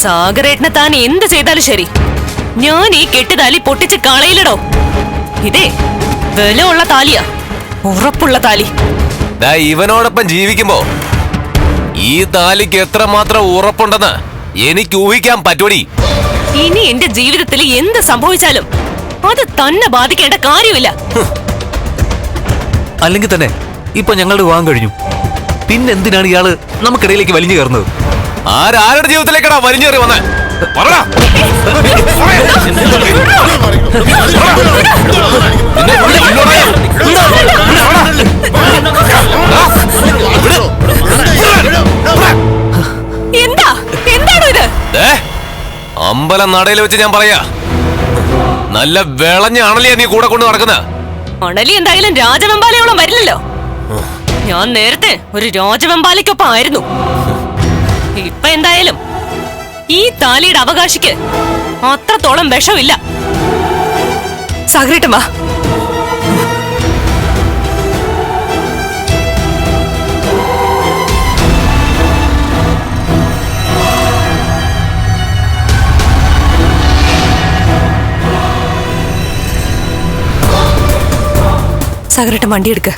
സാഗരേട്ടനെ താൻ എന്ത് ചെയ്താലും ശരി, ഞാൻ ഈ കെട്ടുതാലി പൊട്ടിച്ച് കളയില്ലടോ. ഇതേ വിലയുള്ള താലിയാ, ഉറപ്പുള്ള താലി. ഇവനോടൊപ്പം ജീവിക്കുമ്പോ ഈ താലിക്ക് എത്രമാത്രം ഉറപ്പുണ്ടെന്ന് എനിക്ക് ഊഹിക്കാൻ പറ്റൂടി. ഇനി എന്റെ ജീവിതത്തിൽ എന്ത് സംഭവിച്ചാലും അത് തന്നെ ബാധിക്കേണ്ട കാര്യമില്ല. അല്ലെങ്കിൽ തന്നെ ഇപ്പൊ ഞങ്ങളുടെ വിവാഹം കഴിഞ്ഞു, പിന്നെന്തിനാണ് ഇയാള് നമുക്കിടയിലേക്ക് വലിഞ്ഞു കയറുന്നത്? ആരുടെ ജീവിതത്തിലേക്കാണ് വലിഞ്ഞേറി വന്നേ? എന്താണോ ഇത്? അമ്പലം നടയിൽ വെച്ച് ഞാൻ പറയാ, നല്ല വിളഞ്ഞ അണലിയാ നീ കൂടെ കൊണ്ട് നടക്കുന്ന. അണലി എന്തായാലും രാജവെമ്പാലയോളം വരില്ലല്ലോ. ഞാൻ നേരത്തെ ഒരു രാജവെമ്പാലയ്ക്കൊപ്പം ആയിരുന്നു. ഇപ്പൊ എന്തായാലും ഈ താലിയുടെ അവകാശിക്ക് അത്രത്തോളം വിഷമില്ല. സാഗരേട്ടൻ വാ. സാഗരേട്ടൻ വണ്ടി എടുക്ക.